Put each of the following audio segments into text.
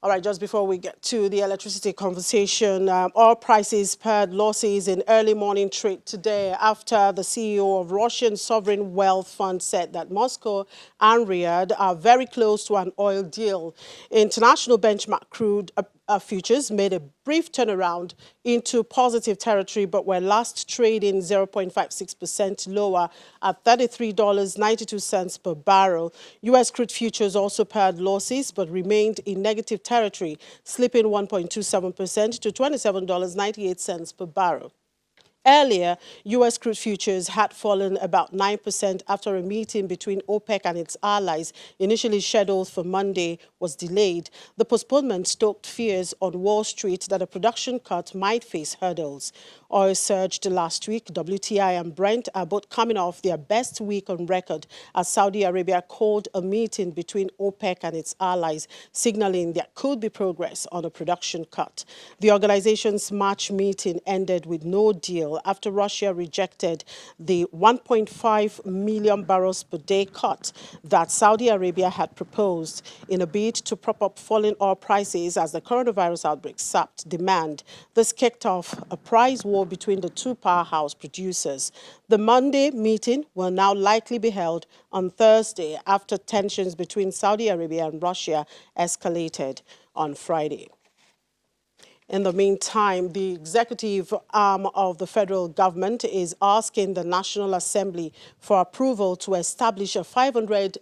All right, just before we get to the electricity conversation, oil prices pared losses in early morning trade today after the CEO of Russian Sovereign Wealth Fund said that Moscow and Riyadh are very close to an oil deal. International benchmark crude futures made a brief turnaround into positive territory, but were last trading 0.56% lower at $33.92 per barrel. U.S. crude futures also pared losses, but remained in negative territory, slipping 1.27% to $27.98 per barrel. Earlier, U.S. crude futures had fallen about 9% after a meeting between OPEC and its allies, initially scheduled for Monday, was delayed. The postponement stoked fears on Wall Street that a production cut might face hurdles. Oil surged last week. WTI and Brent are both coming off their best week on record as Saudi Arabia called a meeting between OPEC and its allies, signaling there could be progress on a production cut. The organization's March meeting ended with no deal after Russia rejected the 1.5 million barrels per day cut that Saudi Arabia had proposed in a bid to prop up falling oil prices as the coronavirus outbreak sapped demand. This kicked off a price war between the two powerhouse producers. The Monday meeting will now likely be held on Thursday after tensions between Saudi Arabia and Russia escalated on Friday. In the meantime, the executive arm of the federal government is asking the National Assembly for approval to establish a 500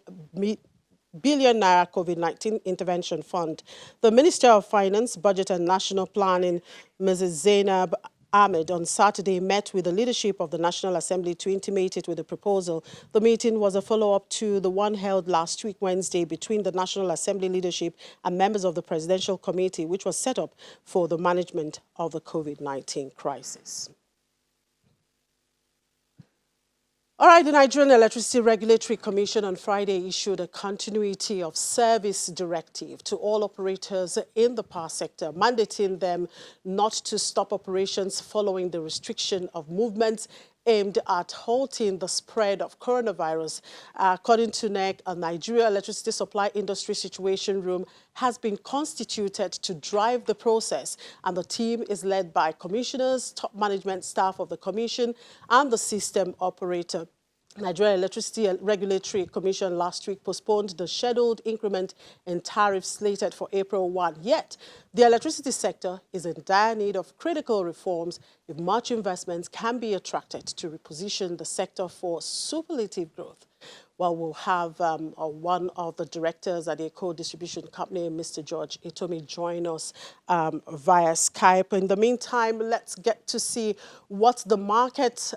billion naira COVID-19 intervention fund. The Minister of Finance, Budget and National Planning, Mrs. Zainab Ahmed, on Saturday met with the leadership of the National Assembly to intimate it with the proposal. The meeting was a follow-up to the one held last week, Wednesday, between the National Assembly leadership and members of the Presidential Committee, which was set up for the management of the COVID-19 crisis. All right, the Nigerian Electricity Regulatory Commission on Friday issued a continuity of service directive to all operators in the power sector, mandating them not to stop operations following the restriction of movements aimed at halting the spread of coronavirus. According to NEC, a Nigeria Electricity Supply Industry Situation Room has been constituted to drive the process, and the team is led by commissioners, top management staff of the commission, and the system operator. Nigeria Electricity Regulatory Commission last week postponed the scheduled increment in tariffs slated for April 1. Yet, the electricity sector is in dire need of critical reforms if much investments can be attracted to reposition the sector for superlative growth. Well, we'll have one of the directors at the EKEDC distribution company, Mr. George Itomi, join us via Skype. In the meantime, let's get to see what the market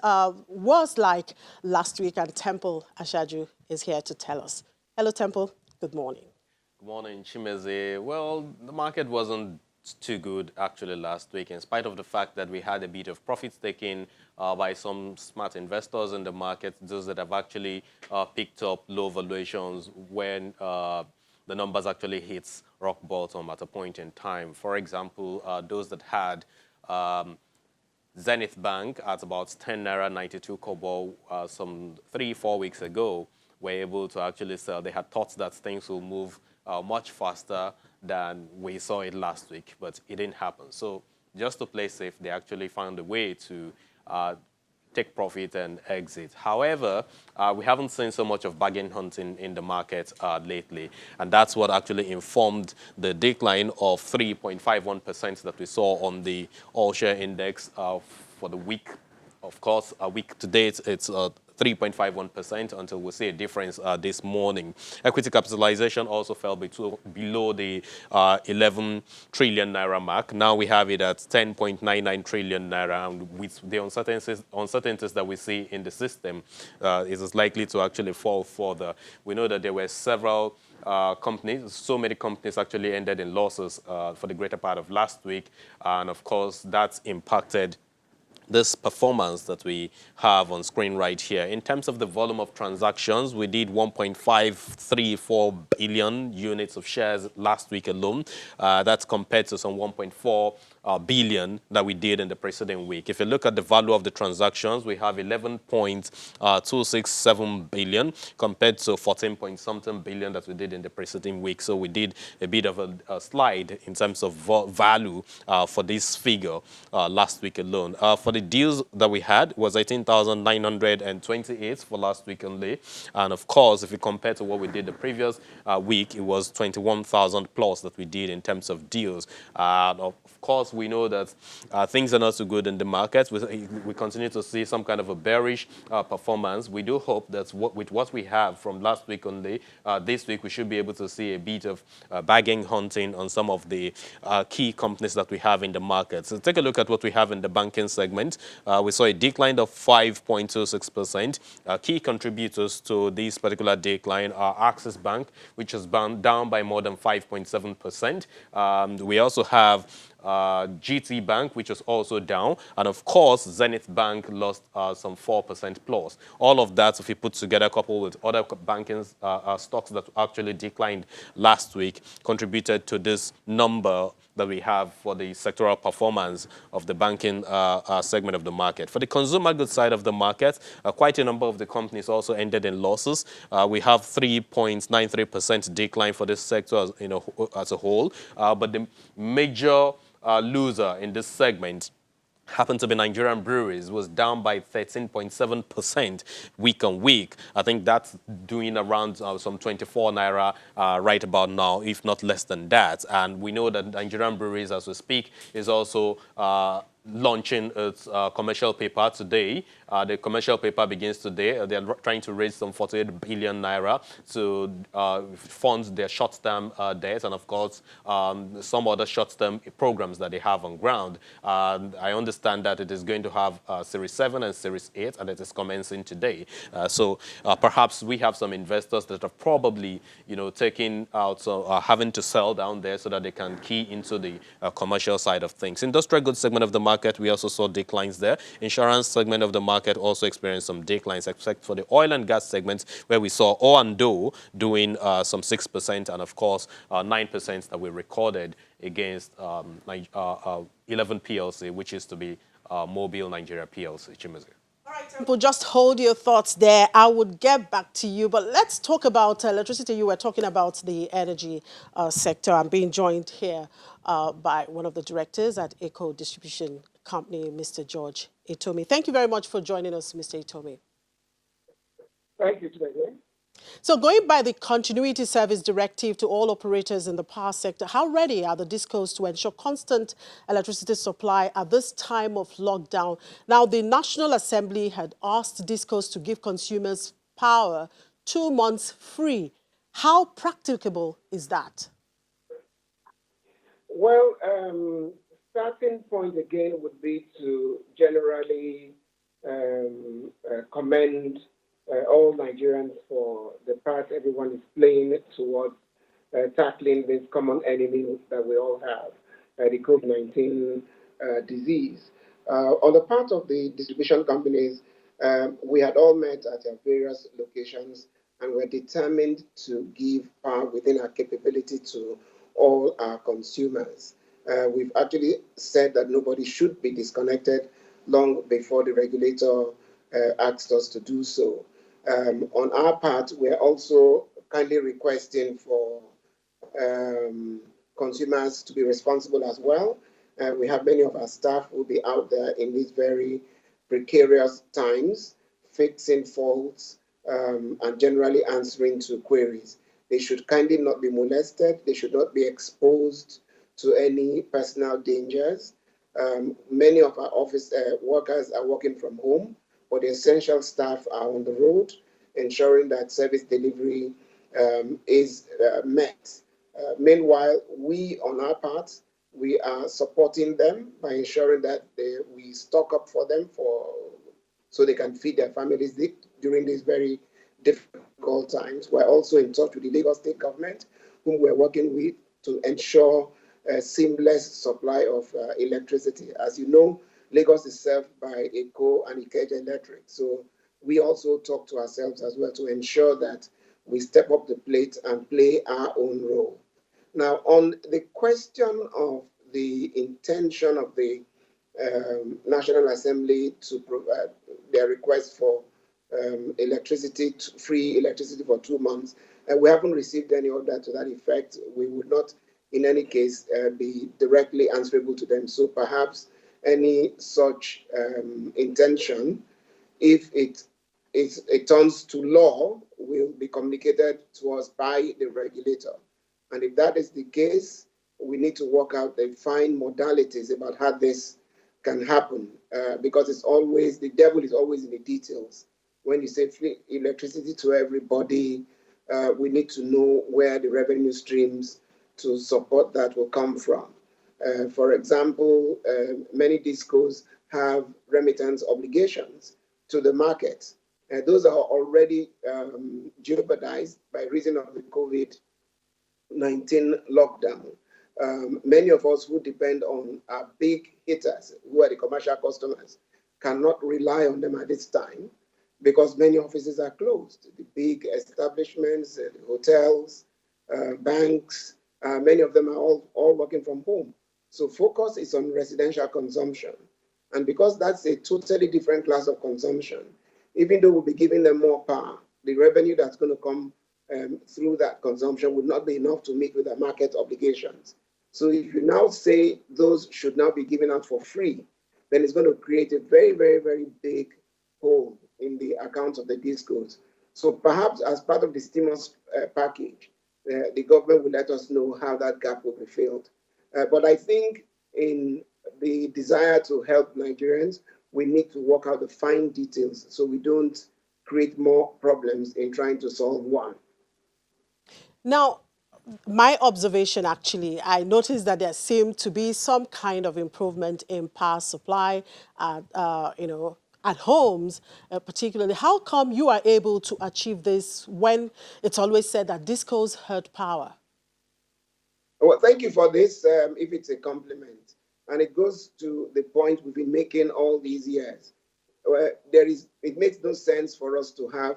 was like last week, and Temple Ashaju is here to tell us. Hello, Temple. Good morning. Good morning, Chimeze. Well, the market wasn't too good actually last week, in spite of the fact that we had a bit of profits taken by some smart investors in the market, those that have actually picked up low valuations when the numbers actually hits rock bottom at a point in time. For example, those that had Zenith Bank at about 10 naira 92 kobo some 3-4 weeks ago were able to actually sell. They had thought that things will move much faster than we saw it last week, but it didn't happen. So just to play safe, they actually found a way to take profit and exit. However, we haven't seen so much of bargain hunting in the market lately, and that's what actually informed the decline of 3.51% that we saw on the all-share index for the week. Of course, a week to date, it's 3.51% until we see a difference this morning. Equity capitalization also fell below the 11 trillion naira mark. Now we have it at 10.99 trillion naira. And with the uncertainties that we see in the system, it is likely to actually fall further. We know that there were several companies, so many companies actually ended in losses for the greater part of last week. And of course, that's impacted this performance that we have on screen right here. In terms of the volume of transactions, we did 1.534 billion units of shares last week alone. That's compared to some 1.4 billion that we did in the preceding week. If you look at the value of the transactions, we have 11.267 billion compared to 14 point something billion that we did in the preceding week. So we did a bit of a slide in terms of value for this figure last week alone. For the deals that we had was 18,928 for last week only. And of course, if you compare to what we did the previous week, it was 21,000 plus that we did in terms of deals. Of course, we know that things are not so good in the market. We continue to see some kind of a bearish performance. We do hope that with what we have from last week only, this week we should be able to see a bit of bargain hunting on some of the key companies that we have in the market. So take a look at what we have in the banking segment. We saw a decline of 5.26%. Key contributors to this particular decline are Axis Bank, which has been down by more than 5.7%. We also have GT Bank, which was also down. And of course, Zenith Bank lost some 4% plus. All of that, if you put together, coupled with other banking stocks that actually declined last week, contributed to this number that we have for the sectoral performance of the banking segment of the market. For the consumer goods side of the market, quite a number of the companies also ended in losses. We have 3.93% decline for this sector as a whole. But the major loser in this segment happened to be Nigerian breweries, was down by 13.7% week on week. I think that's doing around some 24 naira right about now, if not less than that. And we know that Nigerian breweries, as we speak, is also launching its commercial paper today. The commercial paper begins today. They're trying to raise some 48 billion naira to fund their short-term debt and, of course, some other short-term programs that they have on ground. I understand that it is going to have Series 7 and Series 8, and it is commencing today. So perhaps we have some investors that are probably, taking out, having to sell down there so that they can key into the commercial side of things. Industrial goods segment of the market, we also saw declines there. Insurance segment of the market also experienced some declines, except for the oil and gas segment, where we saw O&O doing some 6% and, of course, 9% that we recorded against 11 PLC, which is to be Mobile Nigeria PLC. Chimazi. All right, Temple, just hold your thoughts there. I would get back to you, but let's talk about electricity. You were talking about the energy sector. I'm being joined here by one of the directors at Eco Distribution Company, Mr. George Itomi. Thank you very much for joining us, Mr. Itomi. Thank you, today. So going by the Continuity Service Directive to all operators in the power sector, how ready are the discos to ensure constant electricity supply at this time of lockdown? Now, the National Assembly had asked discos to give consumers power 2 months free. How practicable is that? Well, starting point again would be to generally commend all Nigerians for the part everyone is playing towards tackling this common enemy that we all have, the COVID-19 disease. On the part of the distribution companies, we had all met at our various locations and we're determined to give power within our capability to all our consumers. We've actually said that nobody should be disconnected long before the regulator asked us to do so. On our part, we're also kindly requesting for consumers to be responsible as well. We have many of our staff who will be out there in these very precarious times, fixing faults and generally answering to queries. They should kindly not be molested. They should not be exposed to any personal dangers. Many of our office workers are working from home, but the essential staff are on the road, ensuring that service delivery is met. Meanwhile, we, on our part, we are supporting them by ensuring that we stock up for them so they can feed their families during these very difficult times. We're also in touch with the Lagos State government, whom we're working with to ensure a seamless supply of electricity. As you know, Lagos is served by ECO and EKEDC Electric. So we also talk to ourselves as well to ensure that we step up the plate and play our own role. Now, on the question of the intention of the National Assembly to provide their request for free electricity for 2 months. We haven't received any order to that effect. We would not, in any case, be directly answerable to them. So perhaps any such intention, if it turns to law, will be communicated to us by the regulator. And if that is the case, we need to work out the fine modalities about how this can happen, because it's always, the devil is always in the details. When you say free electricity to everybody, we need to know where the revenue streams to support that will come from. For example, many discos have remittance obligations to the market. Those are already jeopardized by reason of the COVID-19 lockdown. Many of us who depend on our big hitters, who are the commercial customers, cannot rely on them at this time because many offices are closed. The big establishments, the hotels, banks, many of them are all working from home. So focus is on residential consumption. And because that's a totally different class of consumption, even though we'll be giving them more power, the revenue that's going to come through that consumption would not be enough to meet with the market obligations. So if you now say those should now be given out for free, then it's going to create a very, very, very big hole in the accounts of the discos. So perhaps as part of the stimulus package, the government will let us know how that gap will be filled. But I think in the desire to help Nigerians, we need to work out the fine details so we don't create more problems in trying to solve one. Now, my observation, actually, I noticed that there seemed to be some kind of improvement in power supply at, at homes, particularly. How come you are able to achieve this when it's always said that discos hurt power? Well, thank you for this, if it's a compliment. And it goes to the point we've been making all these years. It makes no sense for us to have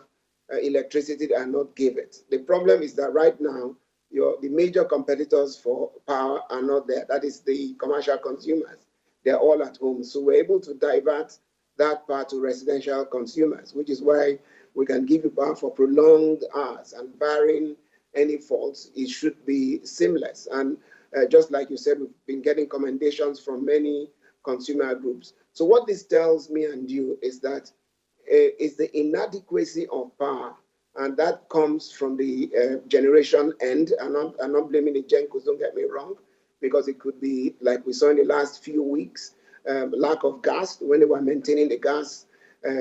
electricity and not give it. The problem is that right now, the major competitors for power are not there. That is the commercial consumers. They're all at home. So we're able to divert that power to residential consumers, which is why we can give you power for prolonged hours, and barring any faults, it should be seamless. And just like you said, we've been getting commendations from many consumer groups. So what this tells me and you is that it's the inadequacy of power, and that comes from the generation end. I'm not blaming the Gencos, don't get me wrong, because it could be, like we saw in the last few weeks, lack of gas when they were maintaining the gas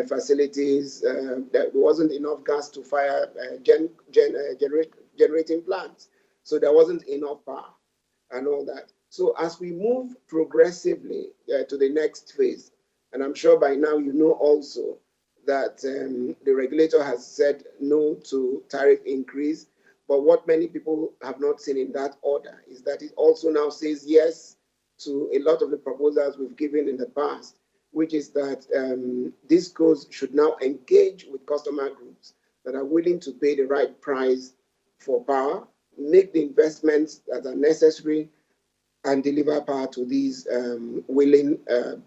facilities. There wasn't enough gas to fire generating plants. So there wasn't enough power and all that. So as we move progressively to the next phase, and I'm sure by now you know also that the regulator has said no to tariff increase. But what many people have not seen in that order is that it also now says yes to a lot of the proposals we've given in the past, which is that discos should now engage with customer groups that are willing to pay the right price for power, make the investments that are necessary, and deliver power to these willing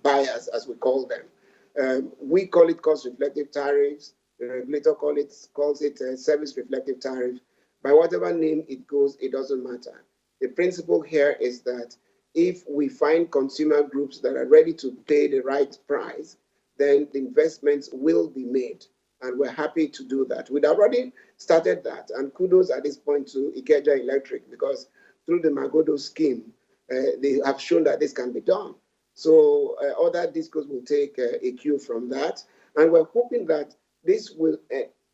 buyers, as we call them. We call it cost-reflective tariffs. The regulator calls it service-reflective tariff. By whatever name it goes, it doesn't matter. The principle here is that if we find consumer groups that are ready to pay the right price, then the investments will be made. And we're happy to do that. We'd already started that. And kudos at this point to Ikeja Electric, because through the Magodo scheme, they have shown that this can be done. So other discos will take a cue from that. And we're hoping that this will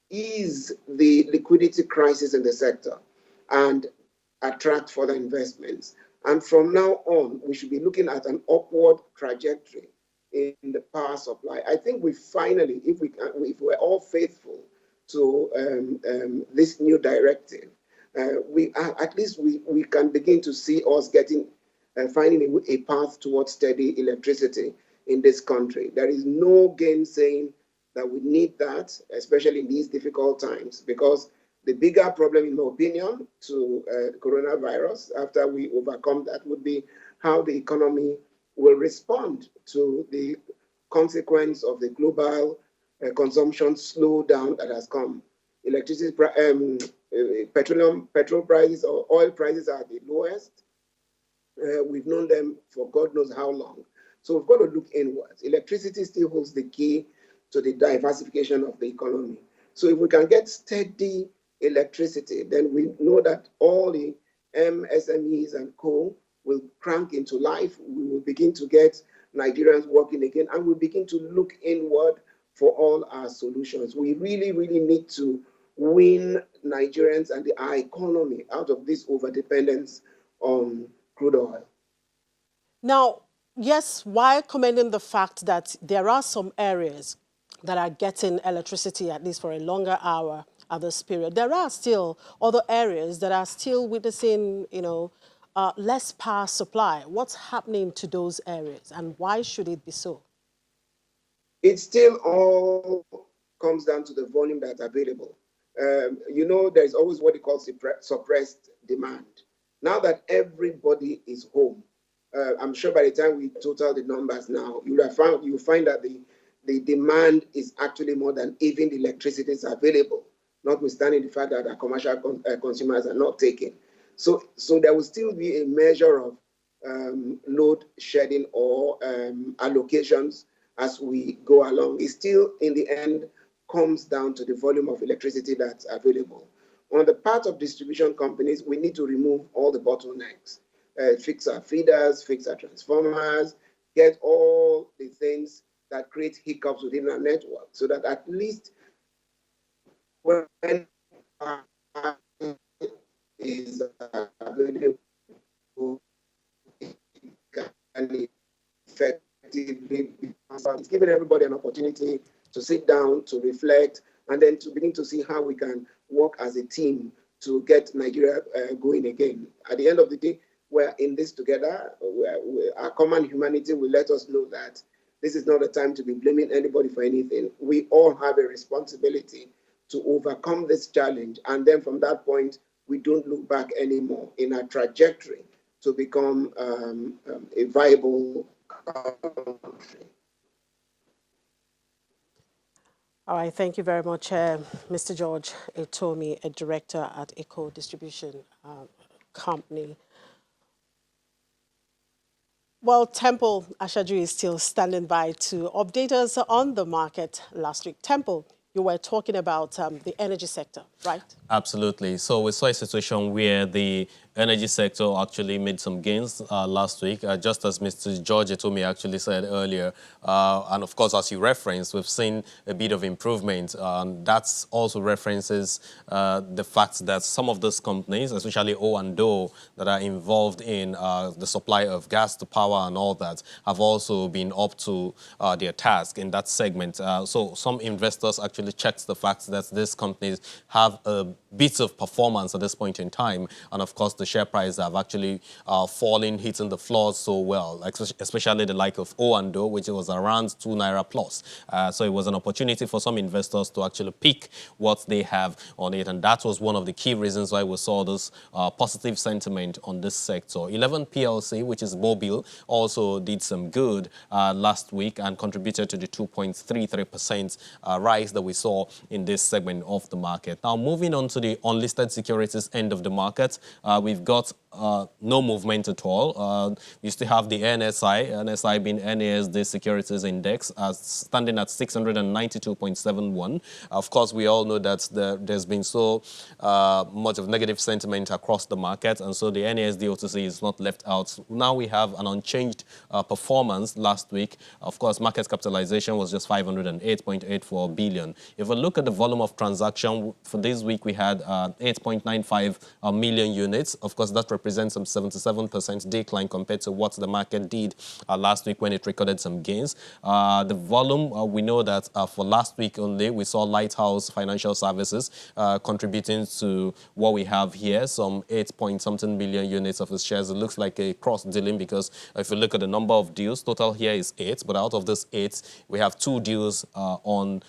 ease the liquidity crisis in the sector and attract further investments. And from now on, we should be looking at an upward trajectory in the power supply. I think we finally, if we're all faithful to this new directive, at least we can begin to see us finding a path towards steady electricity in this country. There is no gainsaying that we need that, especially in these difficult times, because the bigger problem, in my opinion, to coronavirus, after we overcome that, would be how the economy will respond to the consequence of the global consumption slowdown that has come. Electricity, petrol prices or oil prices are the lowest. We've known them for God knows how long. So we've got to look inwards. Electricity still holds the key to the diversification of the economy. So if we can get steady electricity, then we know that all the MSMEs and co will crank into life. We will begin to get Nigerians working again, and we'll begin to look inward for all our solutions. We really, really need to win Nigerians and our economy out of this overdependence on crude oil. Now, yes, while commending the fact that there are some areas that are getting electricity at least for a longer hour at this period, there are still other areas that are still witnessing, less power supply. What's happening to those areas, and why should it be so? It still all comes down to the volume that's available. There's always what they call suppressed demand. Now that everybody is home, I'm sure by the time we total the numbers now, you'll find that the demand is actually more than even the electricity is available, notwithstanding the fact that our commercial consumers are not taking. So there will still be a measure of load shedding or allocations as we go along. It still, in the end, comes down to the volume of electricity that's available. On the part of distribution companies, we need to remove all the bottlenecks, fix our feeders, fix our transformers, get all the things that create hiccups within our network, so that at least when is available, and effectively, it's giving everybody an opportunity to sit down, to reflect, and then to begin to see how we can work as a team to get Nigeria going again. At the end of the day, we're in this together. Our common humanity will let us know that this is not a time to be blaming anybody for anything. We all have a responsibility to overcome this challenge. And then from that point, we don't look back anymore in our trajectory to become a viable country. All right, thank you very much, Mr. George Etomi, a director at Eco Distribution Company. Well, Temple Ashaju is still standing by to update us on the market last week. Temple, you were talking about the energy sector, right? Absolutely. So we saw a situation where the energy sector actually made some gains last week, just as Mr. George Etomi actually said earlier. And of course, as you referenced, we've seen a bit of improvement. That also references the fact that some of those companies, especially O&O, that are involved in the supply of gas to power and all that, have also been up to their task in that segment. So some investors actually checked the fact that these companies have a bit of performance at this point in time. And of course, the share price have actually fallen, hitting the floors so well, especially the like of O&O, which was around 2 Naira plus. So it was an opportunity for some investors to actually pick what they have on it. And that was one of the key reasons why we saw this positive sentiment on this sector. 11 PLC, which is Mobile, also did some good last week and contributed to the 2.33% rise that we saw in this segment of the market. Now, moving on to the unlisted securities end of the market, we've got no movement at all. We still have the NSI being NASD Securities Index, standing at 692.71. Of course, we all know that there's been so much of negative sentiment across the market, and so the NASD OTC is not left out. Now we have an unchanged performance last week. Of course, market capitalization was just 508.84 billion. If we look at the volume of transaction for this week, we had 8.95 million units. Of course, that represents some 77% decline compared to what the market did last week when it recorded some gains. The volume, we know that for last week only, we saw Lighthouse Financial Services contributing to what we have here, some 8-point-something million units of its shares. It looks like a cross-dealing because if you look at the number of deals, total here is 8, but out of those 8, we have 2 deals on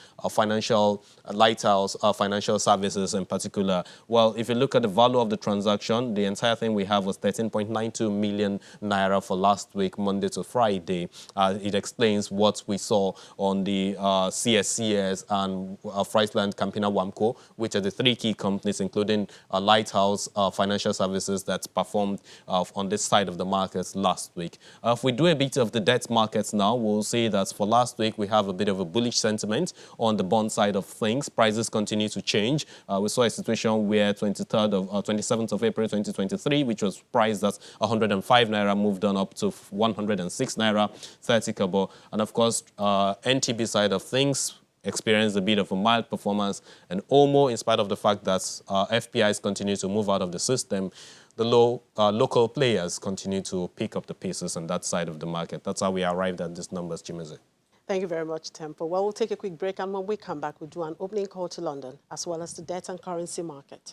Lighthouse Financial Services in particular. Well, if you look at the value of the transaction, the entire thing we we have was 13.92 million naira for last week, Monday to Friday. It explains what we saw on the CSCS and Friesland, Campina, Wamco, which are the three key companies, including Lighthouse Financial Services, that performed on this side of the markets last week. If we do a bit of the debt markets now, we'll see that for last week, we have a bit of a bullish sentiment on the bond side of things. Prices continue to change. We saw a situation where 27th of April 2023, which was priced at 105 naira, moved on up to 106 naira 30 kobo. And of course, NTB side of things experienced a bit of a mild performance, and OMO, in spite of the fact that FPIs continue to move out of the system, the local players continue to pick up the pieces on that side of the market. That's how we arrived at these numbers, Chimeze. Thank you very much, Temple. Well, we'll take a quick break, and when we come back, we'll do an opening call to London, as well as the debt and currency market.